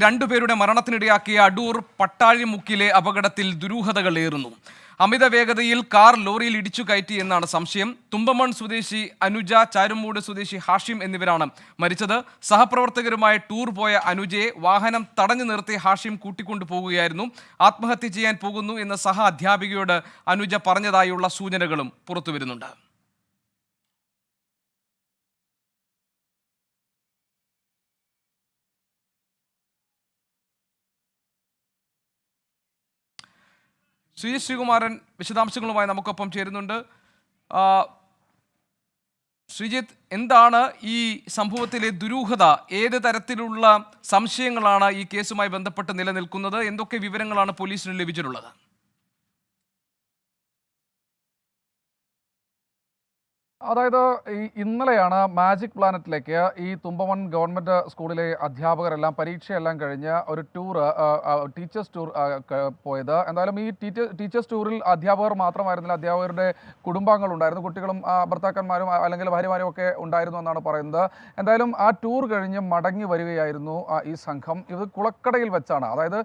രണ്ടുപേരുടെ മരണത്തിനിടയാക്കിയ അടൂർ പട്ടാഴിമുക്കിലെ അപകടത്തിൽ ദുരൂഹതകളേറുന്നു. അമിത വേഗതയിൽ കാർ ലോറിയിൽ ഇടിച്ചു കയറ്റി എന്നാണ് സംശയം. തുമ്പമൺ സ്വദേശി അനുജ, ചാരുമൂട് സ്വദേശി ഹാഷിം എന്നിവരാണ് മരിച്ചത്. സഹപ്രവർത്തകരുമായി ടൂർ പോയ അനുജയെ വാഹനം തടഞ്ഞു നിർത്തി ഹാഷിം കൂട്ടിക്കൊണ്ടു പോകുകയായിരുന്നു. ആത്മഹത്യ ചെയ്യാൻ പോകുന്നു എന്ന് സഹ അധ്യാപികയോട് അനുജ പറഞ്ഞതായുള്ള സൂചനകളും പുറത്തുവരുന്നുണ്ട്. ശ്രീകുമാരൻ വിശദാംശങ്ങളുമായി നമുക്കൊപ്പം ചേരുന്നുണ്ട്. ശ്രീജിത്ത്, എന്താണ് ഈ സംഭവത്തിലെ ദുരൂഹത? ഏത് തരത്തിലുള്ള സംശയങ്ങളാണ് ഈ കേസുമായി ബന്ധപ്പെട്ട് നിലനിൽക്കുന്നത്? എന്തൊക്കെ വിവരങ്ങളാണ് പോലീസിന് ലഭിച്ചിട്ടുള്ളത്? അതായത് ഇന്നലെയാണ് മാജിക് പ്ലാനറ്റിലേക്ക് ഈ തുമ്പമൺ ഗവൺമെൻറ് സ്കൂളിലെ അധ്യാപകരെല്ലാം പരീക്ഷയെല്ലാം കഴിഞ്ഞ് ഒരു ടൂർ, ടീച്ചേഴ്സ് ടൂർ പോയത്. എന്തായാലും ഈ ടീച്ചേഴ്സ് ടൂറിൽ അധ്യാപകർ മാത്രമായിരുന്നില്ല, അധ്യാപകരുടെ കുടുംബാംഗങ്ങളുണ്ടായിരുന്നു, കുട്ടികളും ഭർത്താക്കന്മാരും അല്ലെങ്കിൽ ഭാര്യമാരും ഒക്കെ ഉണ്ടായിരുന്നു എന്നാണ് പറയുന്നത്. എന്തായാലും ആ ടൂർ കഴിഞ്ഞ് മടങ്ങി വരികയായിരുന്നു ഈ സംഘം. ഇത് കുളക്കടയിൽ വെച്ചാണ്, അതായത്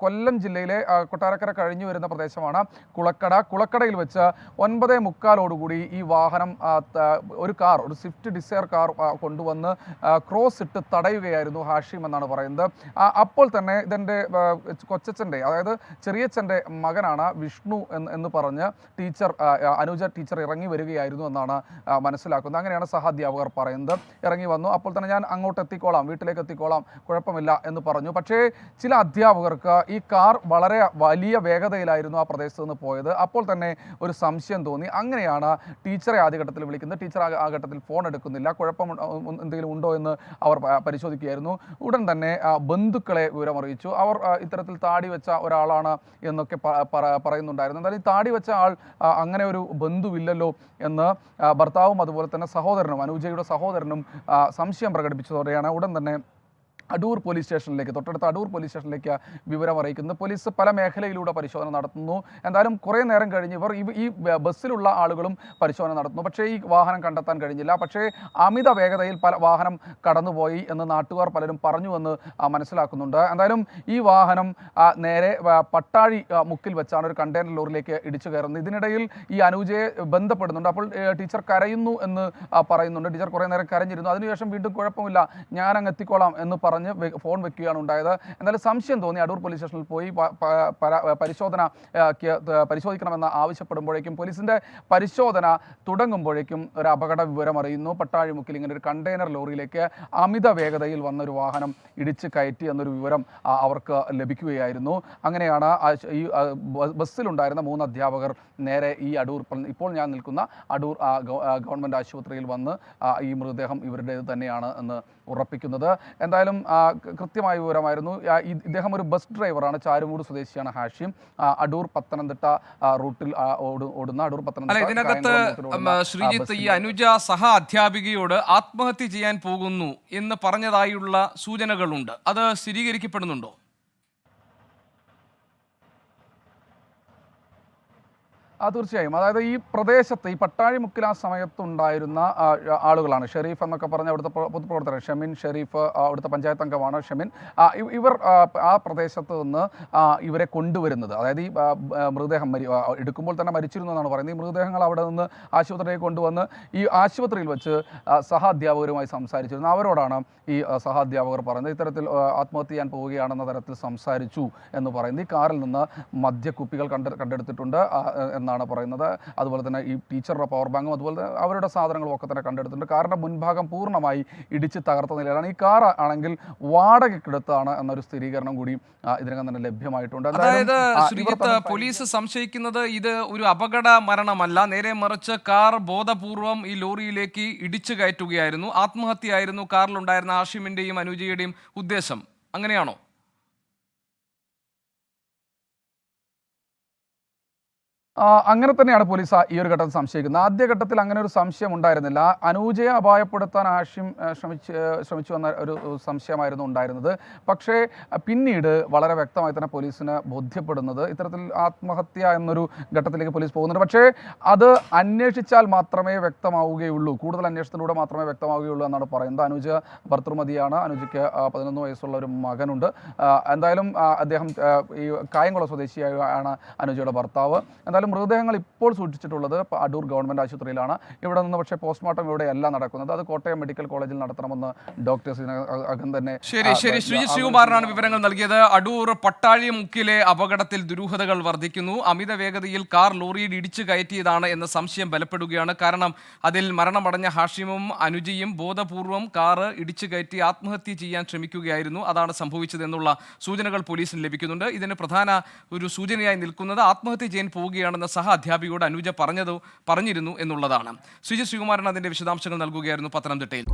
കൊല്ലം ജില്ലയിലെ കൊട്ടാരക്കര കഴിഞ്ഞു വരുന്ന പ്രദേശമാണ് കുളക്കടയിൽ വെച്ച് 9:45 ഈ വാഹനം ഒരു സ്വിഫ്റ്റ് ഡിസയർ കാർ കൊണ്ടുവന്ന് ക്രോസ് ഇട്ട് തടയുകയായിരുന്നു ഹാഷിം എന്നാണ് പറയുന്നത്. അപ്പോൾ തന്നെ ഇതെൻ്റെ കൊച്ചച്ഛൻ്റെ, അതായത് ചെറിയച്ഛൻ്റെ മകനാണ് വിഷ്ണു എന്ന് പറഞ്ഞ് അനുജ ടീച്ചർ ഇറങ്ങി വരികയായിരുന്നു എന്നാണ് മനസ്സിലാക്കുന്നത്. അങ്ങനെയാണ് സഹാധ്യാപകർ പറയുന്നത്. ഇറങ്ങി വന്നു, അപ്പോൾ തന്നെ ഞാൻ അങ്ങോട്ട് എത്തിക്കോളാം, വീട്ടിലേക്ക് എത്തിക്കോളാം, കുഴപ്പമില്ല എന്ന് പറഞ്ഞു. പക്ഷേ ചില അധ്യാപകർക്ക് ഈ കാർ വളരെ വലിയ വേഗതയിലായിരുന്നു ആ പ്രദേശത്ത് നിന്ന് പോയത്. അപ്പോൾ തന്നെ ഒരു സംശയം തോന്നി. അങ്ങനെയാണ് ടീച്ചറെ ആദ്യഘട്ടത്തിൽ വിളിക്കുന്നത്. ടീച്ചർ ആ ഘട്ടത്തിൽ ഫോൺ എടുക്കുന്നില്ല. കുഴപ്പം എന്തെങ്കിലും ഉണ്ടോ എന്ന് അവർ പരിശോധിക്കുകയായിരുന്നു. ഉടൻ തന്നെ ബന്ധുക്കളെ വിവരമറിയിച്ചു. അവർ ഇത്തരത്തിൽ താടി വെച്ച ഒരാളാണ് എന്നൊക്കെ പറയുന്നുണ്ടായിരുന്നു. എന്തായാലും ഈ താടി വെച്ച ആൾ അങ്ങനെ ഒരു ബന്ധുവില്ലല്ലോ എന്ന് ഭർത്താവും അതുപോലെ തന്നെ സഹോദരനും, അനുജയുടെ സഹോദരനും സംശയം പ്രകടിപ്പിച്ചതോടെയാണ് ഉടൻ തന്നെ തൊട്ടടുത്ത അടൂർ പോലീസ് സ്റ്റേഷനിലേക്ക് വിവരം അറിയിക്കുന്നത്. പോലീസ് പല മേഖലയിലൂടെ പരിശോധന നടത്തുന്നു. എന്തായാലും കുറേ നേരം കഴിഞ്ഞ് ഈ ബസ്സിലുള്ള ആളുകളും പരിശോധന നടത്തുന്നു. പക്ഷേ ഈ വാഹനം കണ്ടെത്താൻ കഴിഞ്ഞില്ല. പക്ഷേ അമിത വേഗതയിൽ വാഹനം കടന്നുപോയി എന്ന് നാട്ടുകാർ പലരും പറഞ്ഞുവെന്ന് മനസ്സിലാക്കുന്നുണ്ട്. എന്തായാലും ഈ വാഹനം നേരെ പട്ടാഴി മുക്കിൽ വെച്ചാണ് ഒരു കണ്ടെയ്നർ ലോറിയിലേക്ക് ഇടിച്ചു കയറുന്നത്. ഇതിനിടയിൽ ഈ അനുജയെ ബന്ധപ്പെടുന്നുണ്ട്. അപ്പോൾ ടീച്ചർ കരയുന്നു എന്ന് പറയുന്നുണ്ട്. ടീച്ചർ കുറേ നേരം കരഞ്ഞിരുന്നു. അതിനുശേഷം വീണ്ടും കുഴപ്പമില്ല, ഞാൻ അങ്ങ് എത്തിക്കോളാം എന്ന് പറഞ്ഞ് ഫോൺ വെക്കുകയാണ് ഉണ്ടായത്. എന്തായാലും സംശയം തോന്നി അടൂർ പോലീസ് സ്റ്റേഷനിൽ പോയി പരിശോധിക്കണമെന്ന് ആവശ്യപ്പെടുമ്പോഴേക്കും, പോലീസിന്റെ പരിശോധന തുടങ്ങുമ്പോഴേക്കും ഒരു അപകട വിവരം അറിയുന്നു. പട്ടാഴിമുക്കിൽ ഇങ്ങനെ ഒരു കണ്ടെയ്നർ ലോറിയിലേക്ക് അമിത വേഗതയിൽ വന്നൊരു വാഹനം ഇടിച്ച് കയറ്റി എന്നൊരു വിവരം അവർക്ക് ലഭിക്കുകയായിരുന്നു. അങ്ങനെയാണ് ഈ ബസ്സിലുണ്ടായിരുന്ന 3 അധ്യാപകർ നേരെ ഈ ഇപ്പോൾ ഞാൻ നിൽക്കുന്ന അടൂർ ഗവൺമെൻറ് ആശുപത്രിയിൽ വന്ന് ഈ മൃതദേഹം ഇവരുടേത് തന്നെയാണ് എന്ന് ഉറപ്പിക്കുന്നത്. എന്തായാലും കൃത്യമായ വിവരമായിരുന്നു. ഇദ്ദേഹം ഒരു ബസ് ഡ്രൈവറാണ്. ചാരുമൂട് സ്വദേശിയാണ് ഹാഷിം. അടൂർ പത്തനംതിട്ട റൂട്ടിൽ ഓടുന്ന അടൂർ പത്തനംതിട്ട. ഇതിനകത്ത് ശ്രീജിത്ത്, ഈ അനുജ സഹ അധ്യാപികയോട് ആത്മഹത്യ ചെയ്യാൻ പോകുന്നു എന്ന് പറഞ്ഞതായുള്ള സൂചനകളുണ്ട്. അത് സ്ഥിരീകരിക്കപ്പെടുന്നുണ്ടോ? തീർച്ചയായും. അതായത് ഈ പ്രദേശത്ത്, ഈ പട്ടാഴിമുക്കിൽ ആ സമയത്തുണ്ടായിരുന്ന ആളുകളാണ്. ഷെരീഫ് എന്നൊക്കെ പറഞ്ഞ അവിടുത്തെ പൊതുപ്രവർത്തകർ, ഷെമിൻ ഷെരീഫ്, അവിടുത്തെ പഞ്ചായത്ത് അംഗമാണ് ഷെമിൻ. ഇവർ ആ പ്രദേശത്ത് നിന്ന് ഇവരെ കൊണ്ടുവരുന്നത്, അതായത് ഈ മൃതദേഹം എടുക്കുമ്പോൾ തന്നെ മരിച്ചിരുന്നു എന്നാണ് പറയുന്നത്. ഈ മൃതദേഹങ്ങൾ അവിടെ നിന്ന് ആശുപത്രിയിലേക്ക് കൊണ്ടുവന്ന് ഈ ആശുപത്രിയിൽ വെച്ച് സഹാധ്യാപകരുമായി സംസാരിച്ചിരുന്നു. അവരോടാണ് ഈ സഹാധ്യാപകർ പറയുന്നത് ഇത്തരത്തിൽ ആത്മഹത്യ ചെയ്യാൻ പോവുകയാണെന്ന തരത്തിൽ സംസാരിച്ചു എന്ന് പറയുന്നത്. ഈ കാറിൽ നിന്ന് മദ്യക്കുപ്പികൾ കണ്ടെടുത്തിട്ടുണ്ട് എന്നാണ് പറയുന്നത്. അതുപോലെ തന്നെ ഈ ടീച്ചറുടെ പവർ ബാങ്കും അതുപോലെ തന്നെ അവരുടെ സാധനങ്ങളും ഒക്കെ തന്നെ കണ്ടെടുത്തിട്ടുണ്ട്. കാറിന്റെ മുൻഭാഗം പൂർണ്ണമായി ഇടിച്ച് തകർത്ത നിലയിലാണ്. ഈ കാർ ആണെങ്കിൽ വാടകയ്ക്കെടുത്താണ് എന്നൊരു സ്ഥിരീകരണം കൂടി ഇതിനകം തന്നെ ലഭ്യമായിട്ടുണ്ട്. അതായത് പോലീസ് സംശയിക്കുന്നത് ഇത് ഒരു അപകട മരണമല്ല, നേരെ മറിച്ച് കാർ ബോധപൂർവം ഈ ലോറിയിലേക്ക് ഇടിച്ചു കയറ്റുകയായിരുന്നു, ആത്മഹത്യയായിരുന്നു കാറിലുണ്ടായിരുന്ന ഹാഷിമിന്റെയും അനുജയുടെയും ഉദ്ദേശം. അങ്ങനെയാണോ? അങ്ങനെ തന്നെയാണ് പോലീസ് ഈ ഒരു ഘട്ടത്തിൽ സംശയിക്കുന്നത്. ആദ്യഘട്ടത്തിൽ അങ്ങനെ ഒരു സംശയം ഉണ്ടായിരുന്നില്ല. അനൂജയെ അപായപ്പെടുത്താൻ ആഷിം ശ്രമിച്ചു വന്ന ഒരു സംശയമായിരുന്നു ഉണ്ടായിരുന്നത്. പക്ഷേ പിന്നീട് വളരെ വ്യക്തമായി തന്നെ പോലീസിന് ബോധ്യപ്പെടുന്നത് ഇത്തരത്തിൽ ആത്മഹത്യ എന്നൊരു ഘട്ടത്തിലേക്ക് പോലീസ് പോകുന്നുണ്ട്. പക്ഷേ അത് അന്വേഷിച്ചാൽ മാത്രമേ വ്യക്തമാവുകയുള്ളൂ, കൂടുതൽ അന്വേഷണത്തിലൂടെ മാത്രമേ വ്യക്തമാവുകയുള്ളൂ എന്നാണ് പറയുന്നത്. അനുജ ഭർത്തൃമതിയാണ്. അനുജയ്ക്ക് 11 വയസ്സുള്ള ഒരു മകനുണ്ട്. എന്തായാലും അദ്ദേഹം ഈ കായംകുളം സ്വദേശിയാണ് അനുജയുടെ ഭർത്താവ്. എന്തായാലും മൃതദേഹങ്ങൾ ഇപ്പോൾ സൂക്ഷിച്ചിട്ടുള്ളത് അടൂർ ഗവൺമെന്റ് ആശുപത്രിയിലാണ്. ഇവിടെ നിന്ന് പക്ഷേ പോസ്റ്റ്മോർട്ടം ഇവിടെയല്ല നടക്കുന്നത്. അത് കോട്ടയം മെഡിക്കൽ കോളേജിൽ നടത്തണമെന്ന് ഡോക്ടേഴ്സ് അകം തന്നെ. ശരി, ശ്രീകുമാരനാണ് വിവരങ്ങൾ നൽകിയത്. അടൂർ പട്ടാഴി മുക്കിലെ അപകടത്തിൽ ദുരൂഹതകൾ വർദ്ധിക്കുന്നു. അമിത വേഗതയിൽ കാർ ലോറിയിൽ ഇടിച്ചു കയറ്റിയതാണ് എന്ന സംശയം ബലപ്പെടുകയാണ്. കാരണം അതിൽ മരണമടഞ്ഞ ഹാഷിമും അനുജയും ബോധപൂർവം കാറ് ഇടിച്ചു കയറ്റി ആത്മഹത്യ ചെയ്യാൻ ശ്രമിക്കുകയായിരുന്നു. അതാണ് സംഭവിച്ചതെന്നുള്ള സൂചനകൾ പോലീസിന് ലഭിക്കുന്നുണ്ട്. ഇതിന് പ്രധാന ഒരു സൂചനയായി നിൽക്കുന്നത് ആത്മഹത്യ ചെയ്യാൻ പോവുകയാണെന്ന സഹ അധ്യാപികയോട് അനുജ പറഞ്ഞിരുന്നു എന്നുള്ളതാണ്. ശ്രീകുമാരൻ അതിന്റെ വിശദാംശങ്ങൾ നൽകുകയായിരുന്നു പത്തനംതിട്ടയിൽ.